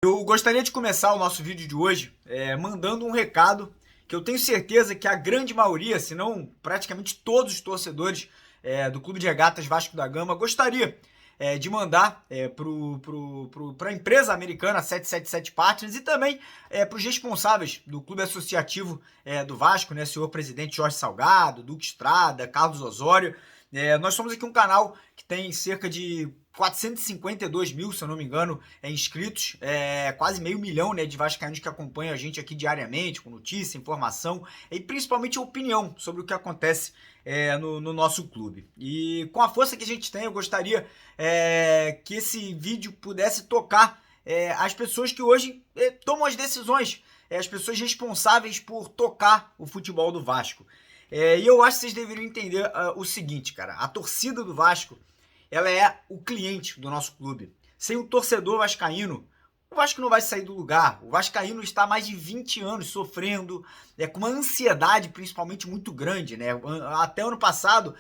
Eu gostaria de começar o nosso vídeo de hoje mandando um recado que eu tenho certeza que a grande maioria, se não praticamente todos os torcedores do Clube de Regatas Vasco da Gama gostaria de mandar para a empresa americana 777 Partners e também para os responsáveis do Clube Associativo do Vasco, né, senhor presidente Jorge Salgado, Duque Estrada, Carlos Osório. Nós somos aqui um canal que tem cerca de 452 mil, se eu não me engano, inscritos, quase meio milhão, né, de vascaínos que acompanham a gente aqui diariamente, com notícia, informação e principalmente opinião sobre o que acontece no nosso clube. E com a força que a gente tem, eu gostaria que esse vídeo pudesse tocar as pessoas que hoje tomam as decisões, as pessoas responsáveis por tocar o futebol do Vasco. E eu acho que vocês deveriam entender o seguinte, cara, a torcida do Vasco, ela é o cliente do nosso clube. Sem o torcedor vascaíno, o Vasco não vai sair do lugar. O vascaíno está há mais de 20 anos sofrendo, com uma ansiedade principalmente muito grande, né? Até ano passado,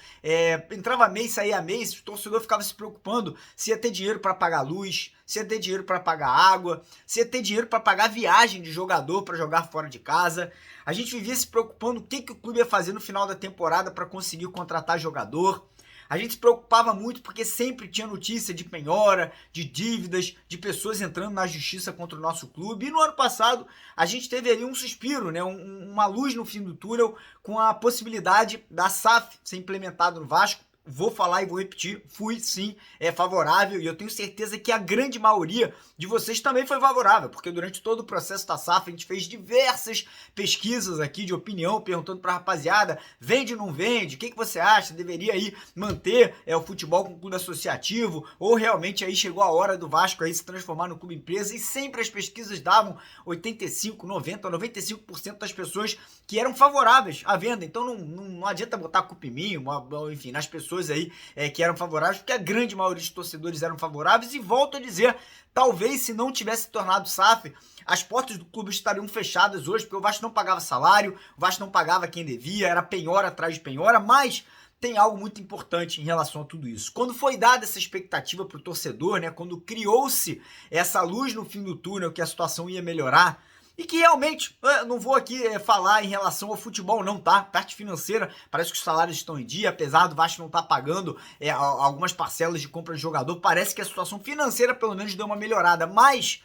entrava mês, saía mês, o torcedor ficava se preocupando se ia ter dinheiro para pagar luz, se ia ter dinheiro para pagar água, se ia ter dinheiro para pagar viagem de jogador para jogar fora de casa. A gente vivia se preocupando o que o clube ia fazer no final da temporada para conseguir contratar jogador. A gente se preocupava muito porque sempre tinha notícia de penhora, de dívidas, de pessoas entrando na justiça contra o nosso clube. E no ano passado a gente teve ali um suspiro, né? Uma luz no fim do túnel com a possibilidade da SAF ser implementada no Vasco. Vou falar e vou repetir, fui sim favorável e eu tenho certeza que a grande maioria de vocês também foi favorável, porque durante todo o processo da SAF a gente fez diversas pesquisas aqui de opinião, perguntando pra rapaziada, vende ou não vende, o que você acha, deveria aí manter o futebol com o clube associativo, ou realmente aí chegou a hora do Vasco aí se transformar no clube empresa, e sempre as pesquisas davam 85, 90, 95% das pessoas que eram favoráveis à venda, então não adianta botar a culpa em mim, enfim, nas pessoas aí que eram favoráveis, porque a grande maioria dos torcedores eram favoráveis, e volto a dizer, talvez se não tivesse tornado SAF, as portas do clube estariam fechadas hoje, porque o Vasco não pagava salário, o Vasco não pagava quem devia, era penhora atrás de penhora, mas tem algo muito importante em relação a tudo isso. Quando foi dada essa expectativa para o torcedor, né, quando criou-se essa luz no fim do túnel que a situação ia melhorar, e que realmente, não vou aqui falar em relação ao futebol não, tá? Parte financeira, parece que os salários estão em dia, apesar do Vasco não estar pagando algumas parcelas de compra de jogador, parece que a situação financeira pelo menos deu uma melhorada, mas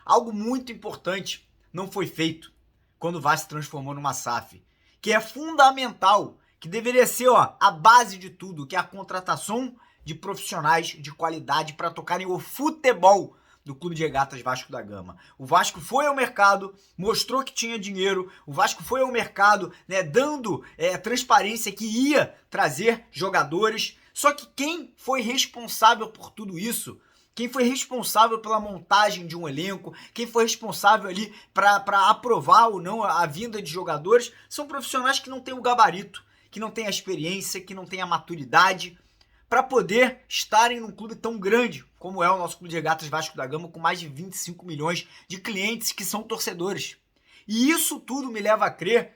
algo muito importante não foi feito quando o Vasco se transformou numa SAF, que é fundamental, que deveria ser a base de tudo, que é a contratação de profissionais de qualidade para tocarem o futebol do Clube de Regatas Vasco da Gama. O Vasco foi ao mercado, mostrou que tinha dinheiro, o Vasco foi ao mercado, né, dando transparência que ia trazer jogadores, só que quem foi responsável por tudo isso, quem foi responsável pela montagem de um elenco, quem foi responsável ali para aprovar ou não a vinda de jogadores, são profissionais que não têm o gabarito, que não têm a experiência, que não têm a maturidade para poder estarem num clube tão grande como é o nosso Clube de Regatas Vasco da Gama, com mais de 25 milhões de clientes que são torcedores. E isso tudo me leva a crer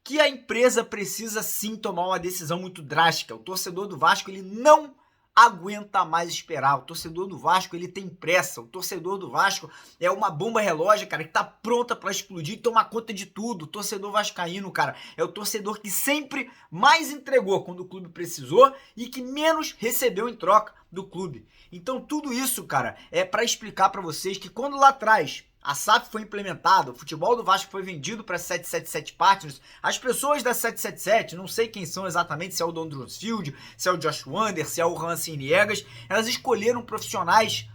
que a empresa precisa sim tomar uma decisão muito drástica. O torcedor do Vasco, ele não aguenta mais esperar. O torcedor do Vasco, ele tem pressa. O torcedor do Vasco é uma bomba relógio, cara, que tá pronta para explodir e tomar conta de tudo. O torcedor vascaíno, cara, é o torcedor que sempre mais entregou quando o clube precisou e que menos recebeu em troca do clube. Então tudo isso, cara, é para explicar para vocês que quando lá atrás a SAF foi implementada, o futebol do Vasco foi vendido para 777 Partners, as pessoas da 777, não sei quem são exatamente, se é o Don Dronsfield, se é o Josh Wander, se é o Hansen Niegas, elas escolheram profissionais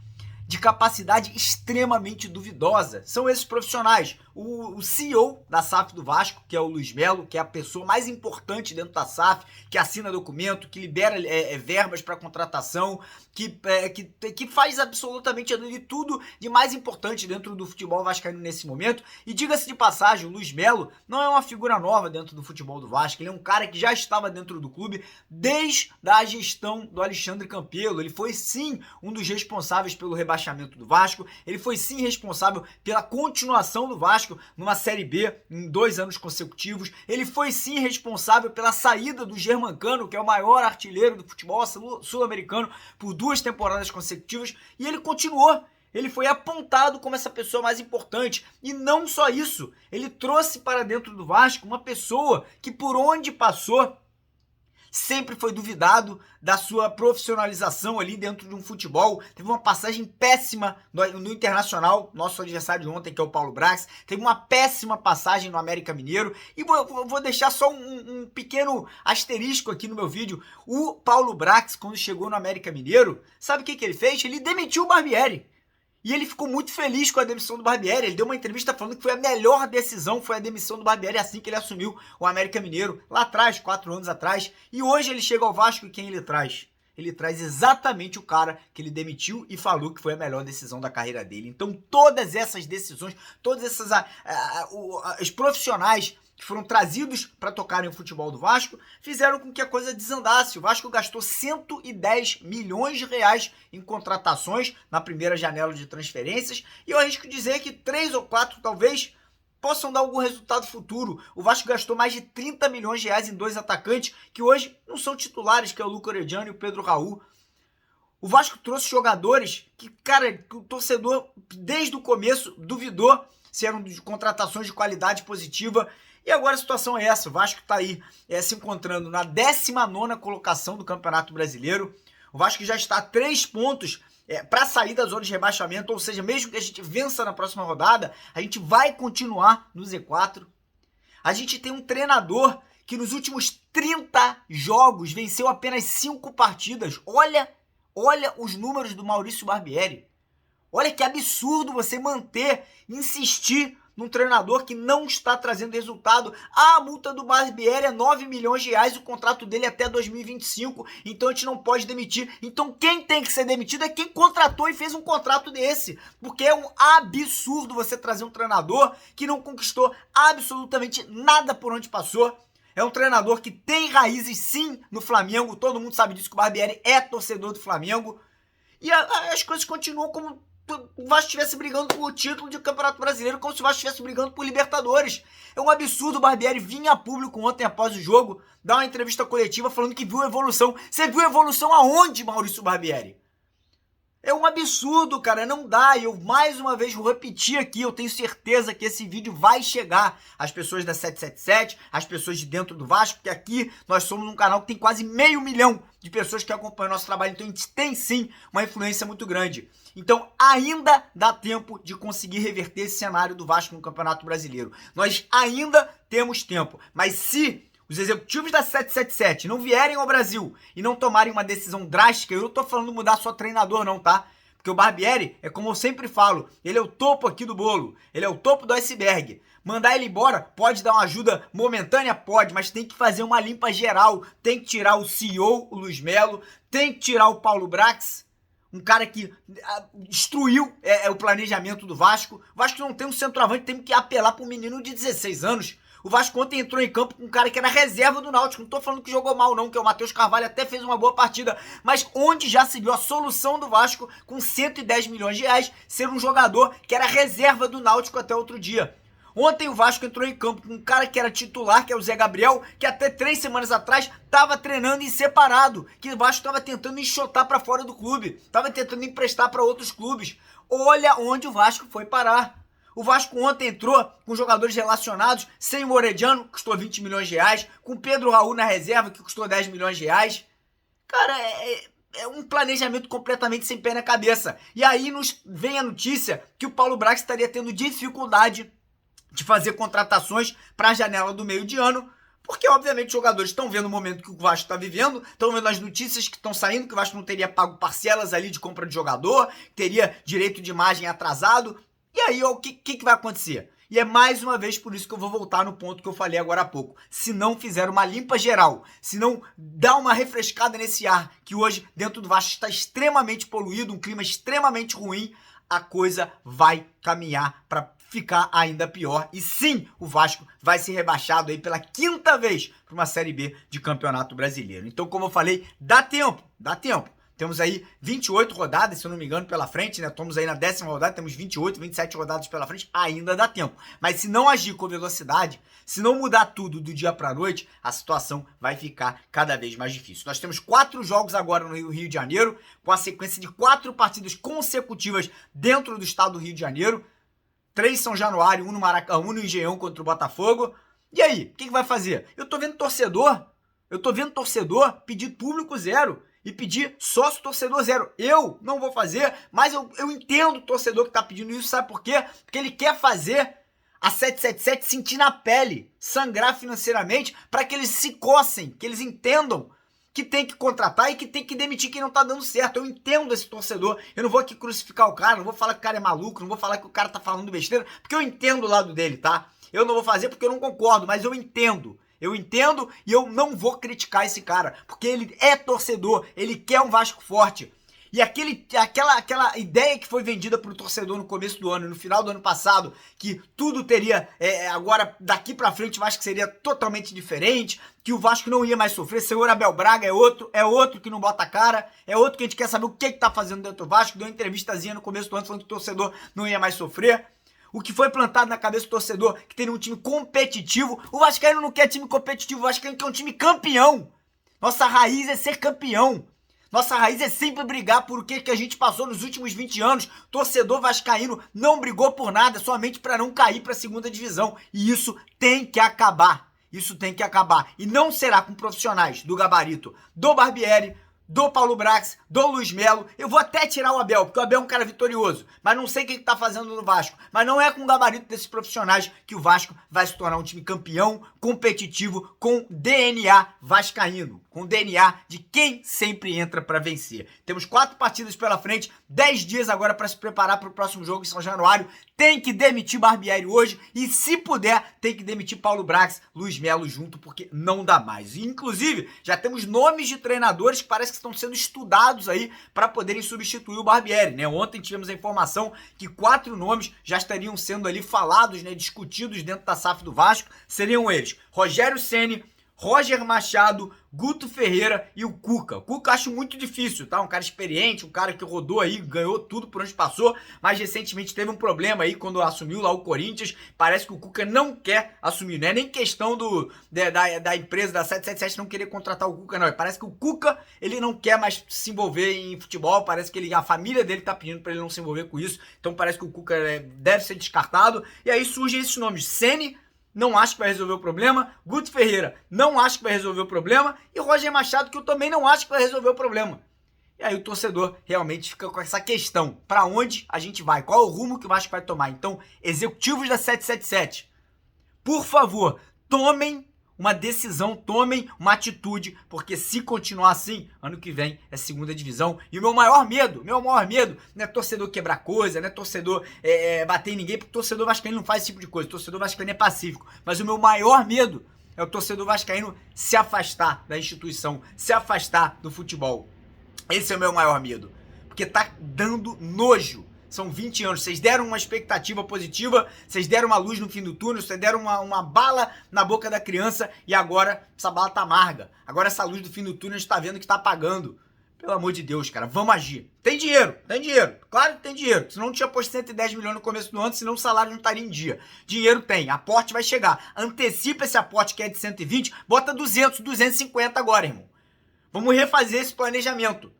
de capacidade extremamente duvidosa. São esses profissionais. O CEO da SAF do Vasco, que é o Luiz Melo, que é a pessoa mais importante dentro da SAF, que assina documento, que libera verbas para contratação, que faz absolutamente tudo de mais importante dentro do futebol vascaíno nesse momento. E diga-se de passagem, o Luiz Melo não é uma figura nova dentro do futebol do Vasco, ele é um cara que já estava dentro do clube desde a gestão do Alexandre Campelo. Ele foi sim um dos responsáveis pelo rebaixamento do Vasco, ele foi sim responsável pela continuação do Vasco numa Série B em 2 anos consecutivos, ele foi sim responsável pela saída do Germancano, que é o maior artilheiro do futebol sul-americano, por 2 temporadas consecutivas, e ele continuou Ele foi apontado como essa pessoa mais importante. E não só isso, ele trouxe para dentro do Vasco uma pessoa que por onde passou sempre foi duvidado da sua profissionalização ali dentro de um futebol. Teve uma passagem péssima no Internacional, nosso adversário de ontem, que é o Paulo Brax. Teve uma péssima passagem no América Mineiro. E vou deixar só um pequeno asterisco aqui no meu vídeo. O Paulo Brax, quando chegou no América Mineiro, sabe o que ele fez? Ele demitiu o Barbieri. E ele ficou muito feliz com a demissão do Barbieri. Ele deu uma entrevista falando que foi a melhor decisão, foi a demissão do Barbieri assim que ele assumiu o América Mineiro, lá atrás, 4 anos atrás. E hoje ele chega ao Vasco e quem ele traz? Ele traz exatamente o cara que ele demitiu e falou que foi a melhor decisão da carreira dele. Então todas essas decisões, todas essas os profissionais que foram trazidos para tocarem o futebol do Vasco, fizeram com que a coisa desandasse. O Vasco gastou 110 milhões de reais em contratações na primeira janela de transferências, e eu arrisco dizer que 3 ou 4 talvez possam dar algum resultado futuro. O Vasco gastou mais de 30 milhões de reais em 2 atacantes que hoje não são titulares, que é o Luca Orediano e o Pedro Raul. O Vasco trouxe jogadores que, cara, que o torcedor desde o começo duvidou se eram de contratações de qualidade positiva. E agora a situação é essa, o Vasco está aí se encontrando na 19ª colocação do Campeonato Brasileiro. O Vasco já está a 3 pontos para sair da zona de rebaixamento, ou seja, mesmo que a gente vença na próxima rodada, a gente vai continuar no Z4. A gente tem um treinador que nos últimos 30 jogos venceu apenas 5 partidas. Olha os números do Maurício Barbieri. Olha que absurdo você manter, insistir num treinador que não está trazendo resultado. A multa do Barbieri é 9 milhões de reais, o contrato dele é até 2025, então a gente não pode demitir. Então quem tem que ser demitido é quem contratou e fez um contrato desse, porque é um absurdo você trazer um treinador que não conquistou absolutamente nada por onde passou. É um treinador que tem raízes sim no Flamengo, todo mundo sabe disso, que o Barbieri é torcedor do Flamengo, e as coisas continuam como o Vasco estivesse brigando por título de Campeonato Brasileiro, como se o Vasco estivesse brigando por Libertadores. É um absurdo o Barbieri vir a público ontem após o jogo, dar uma entrevista coletiva falando que viu evolução. Você viu evolução aonde, Maurício Barbieri? É um absurdo, cara, não dá. E eu mais uma vez vou repetir aqui, eu tenho certeza que esse vídeo vai chegar às pessoas da 777, às pessoas de dentro do Vasco, porque aqui nós somos um canal que tem quase 500 mil de pessoas que acompanham o nosso trabalho, então a gente tem sim uma influência muito grande. Então ainda dá tempo de conseguir reverter esse cenário do Vasco no Campeonato Brasileiro. Nós ainda temos tempo, mas se os executivos da 777 não vierem ao Brasil e não tomarem uma decisão drástica, eu não tô falando mudar só treinador não, tá? Porque o Barbieri, é como eu sempre falo, ele é o topo aqui do bolo, ele é o topo do iceberg. Mandar ele embora pode dar uma ajuda momentânea? Pode, mas tem que fazer uma limpa geral, tem que tirar o CEO, o Luiz Melo, tem que tirar o Paulo Brax, um cara que destruiu o planejamento do Vasco. O Vasco não tem um centroavante, tem que apelar para um menino de 16 anos. O Vasco ontem entrou em campo com um cara que era reserva do Náutico. Não tô falando que jogou mal não, que é o Matheus Carvalho, até fez uma boa partida. Mas onde já se viu a solução do Vasco com 110 milhões de reais ser um jogador que era reserva do Náutico até outro dia. Ontem o Vasco entrou em campo com um cara que era titular, que é o Zé Gabriel, que até 3 semanas atrás estava treinando em separado, que o Vasco estava tentando enxotar para fora do clube, estava tentando emprestar para outros clubes. Olha onde o Vasco foi parar. O Vasco ontem entrou com jogadores relacionados, sem o Orediano, que custou 20 milhões de reais, com o Pedro Raul na reserva, que custou 10 milhões de reais. Cara, é um planejamento completamente sem pé na cabeça. E aí nos vem a notícia que o Paulo Brax estaria tendo dificuldade de fazer contratações para a janela do meio de ano, porque obviamente os jogadores estão vendo o momento que o Vasco está vivendo, estão vendo as notícias que estão saindo, que o Vasco não teria pago parcelas ali de compra de jogador, teria direito de imagem atrasado. E aí, o que vai acontecer? E é mais uma vez por isso que eu vou voltar no ponto que eu falei agora há pouco. Se não fizer uma limpa geral, se não dar uma refrescada nesse ar, que hoje dentro do Vasco está extremamente poluído, um clima extremamente ruim, a coisa vai caminhar para ficar ainda pior. E sim, o Vasco vai ser rebaixado aí pela 5ª vez para uma Série B de Campeonato Brasileiro. Então, como eu falei, dá tempo. Temos aí 28 rodadas, se eu não me engano, pela frente, né? Estamos aí na 10ª rodada, temos 28, 27 rodadas pela frente, ainda dá tempo. Mas se não agir com velocidade, se não mudar tudo do dia para a noite, a situação vai ficar cada vez mais difícil. Nós temos 4 jogos agora no Rio de Janeiro, com a sequência de 4 partidas consecutivas dentro do estado do Rio de Janeiro. 3 São Januário, 1 no Maracanã, 1 no Engenhão contra o Botafogo. E aí, o que vai fazer? Eu tô vendo torcedor pedir público zero e pedir sócio torcedor zero. Eu não vou fazer, mas eu entendo o torcedor que tá pedindo isso, sabe por quê? Porque ele quer fazer a 777 sentir na pele, sangrar financeiramente, para que eles se coçem, que eles entendam que tem que contratar e que tem que demitir quem não tá dando certo. Eu entendo esse torcedor, eu não vou aqui crucificar o cara, não vou falar que o cara é maluco, não vou falar que o cara tá falando besteira, porque eu entendo o lado dele, tá? Eu não vou fazer porque eu não concordo, mas eu entendo. Eu entendo e eu não vou criticar esse cara, porque ele é torcedor, ele quer um Vasco forte. E aquela ideia que foi vendida pro torcedor no começo do ano, no final do ano passado, que tudo teria, agora daqui pra frente o Vasco seria totalmente diferente, que o Vasco não ia mais sofrer, senhor Abel Braga é outro que não bota a cara, é outro que a gente quer saber o que tá fazendo dentro do Vasco, deu uma entrevistazinha no começo do ano falando que o torcedor não ia mais sofrer. O que foi plantado na cabeça do torcedor, que teria um time competitivo. O Vascaíno não quer time competitivo, o Vascaíno quer um time campeão. Nossa raiz é ser campeão. Nossa raiz é sempre brigar por o que a gente passou nos últimos 20 anos. Torcedor vascaíno não brigou por nada, somente para não cair para a segunda divisão. E isso tem que acabar. Isso tem que acabar. E não será com profissionais do gabarito do Barbieri, do Paulo Brax, do Luiz Melo. Eu vou até tirar o Abel, porque o Abel é um cara vitorioso, mas não sei o que ele tá fazendo no Vasco. Mas não é com o gabarito desses profissionais que o Vasco vai se tornar um time campeão, competitivo, com DNA vascaíno, com DNA de quem sempre entra para vencer. Temos 4 partidas pela frente, 10 dias agora para se preparar para o próximo jogo em São Januário. Tem que demitir Barbieri hoje e, se puder, tem que demitir Paulo Brax, Luiz Melo junto, porque não dá mais. E, inclusive, já temos nomes de treinadores que parece que estão sendo estudados aí para poderem substituir o Barbieri, né? Ontem tivemos a informação que 4 nomes já estariam sendo ali falados, né, discutidos dentro da SAF do Vasco. Seriam eles: Rogério Ceni, Roger Machado, Guto Ferreira e o Cuca. O Cuca acho muito difícil, tá? Um cara experiente, um cara que rodou aí, ganhou tudo por onde passou, mas recentemente teve um problema aí quando assumiu lá o Corinthians. Parece que o Cuca não quer assumir, não é nem questão da empresa da 777 não querer contratar o Cuca, não. Parece que o Cuca, ele não quer mais se envolver em futebol, parece que a família dele tá pedindo pra ele não se envolver com isso, então parece que o Cuca deve ser descartado. E aí surgem esses nomes: Ceni, não acho que vai resolver o problema. Guto Ferreira, não acho que vai resolver o problema. E Roger Machado, que eu também não acho que vai resolver o problema. E aí o torcedor realmente fica com essa questão: para onde a gente vai? Qual é o rumo que o Vasco vai tomar? Então, executivos da 777, por favor, tomem uma decisão, tomem uma atitude, porque se continuar assim, ano que vem é segunda divisão. E o meu maior medo não é torcedor quebrar coisa, não é torcedor bater em ninguém, porque torcedor vascaíno não faz esse tipo de coisa, torcedor vascaíno é pacífico. Mas o meu maior medo é o torcedor vascaíno se afastar da instituição, se afastar do futebol. Esse é o meu maior medo, porque tá dando nojo. São 20 anos, vocês deram uma expectativa positiva, vocês deram uma luz no fim do túnel, vocês deram uma bala na boca da criança e agora essa bala tá amarga. Agora essa luz do fim do túnel a gente tá vendo que tá apagando. Pelo amor de Deus, cara, vamos agir. Tem dinheiro, claro que tem dinheiro. Senão não tinha posto 110 milhões no começo do ano, senão o salário não estaria em dia. Dinheiro tem, aporte vai chegar. Antecipa esse aporte que é de 120, bota 200, 250 agora, irmão. Vamos refazer esse planejamento.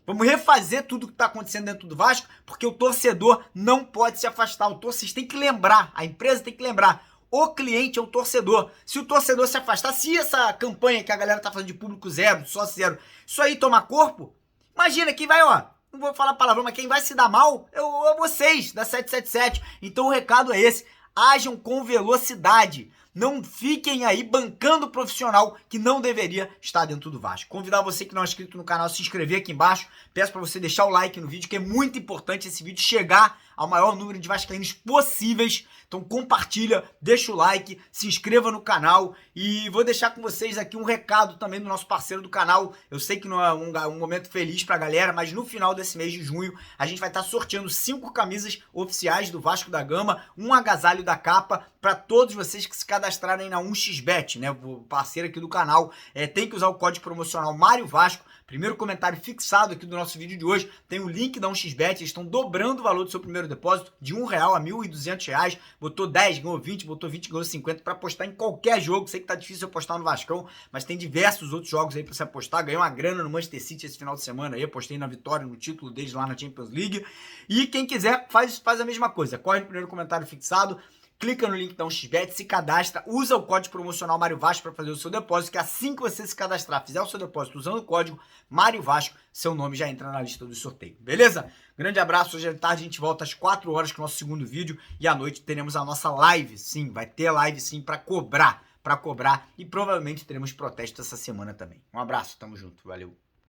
Vamos refazer tudo que está acontecendo dentro do Vasco, porque o torcedor não pode se afastar. Vocês têm que lembrar, a empresa tem que lembrar, o cliente é o torcedor. Se o torcedor se afastar, se essa campanha que a galera tá fazendo de público zero, sócio zero, isso aí tomar corpo, imagina quem vai, não vou falar palavrão, mas quem vai se dar mal é vocês, da 777. Então o recado é esse: ajam com velocidade. Não fiquem aí bancando o profissional que não deveria estar dentro do Vasco. Convidar você que não é inscrito no canal a se inscrever aqui embaixo. Peço para você deixar o like no vídeo, que é muito importante esse vídeo chegar ao maior número de vascaínos possíveis. Então compartilha, deixa o like, se inscreva no canal. E vou deixar com vocês aqui um recado também do nosso parceiro do canal. Eu sei que não é um momento feliz pra galera, mas no final desse mês de junho a gente vai estar sorteando 5 camisas oficiais do Vasco da Gama, um agasalho da capa, para todos vocês que se cadastrarem na 1xBet, né? O parceiro aqui do canal, tem que usar o código promocional Mário Vasco. Primeiro comentário fixado aqui do nosso vídeo de hoje, tem o link da 1xBet, eles estão dobrando o valor do seu primeiro depósito de R$1 a R$1.200, botou 10, ganhou 20, botou 20, ganhou 50 para apostar em qualquer jogo. Sei que tá difícil apostar no Vascão, mas tem diversos outros jogos aí para você apostar. Ganhei uma grana no Manchester City esse final de semana aí, apostei na vitória, no título deles lá na Champions League. E quem quiser faz a mesma coisa, corre no primeiro comentário fixado, clica no link da 1xBet, se cadastra, usa o código promocional Mário Vasco para fazer o seu depósito, que assim que você se cadastrar, fizer o seu depósito usando o código Mário Vasco, seu nome já entra na lista do sorteio, beleza? Grande abraço, hoje à tarde a gente volta às 4 horas com o nosso segundo vídeo e à noite teremos a nossa live, sim, vai ter live sim para cobrar e provavelmente teremos protesto essa semana também. Um abraço, tamo junto, valeu!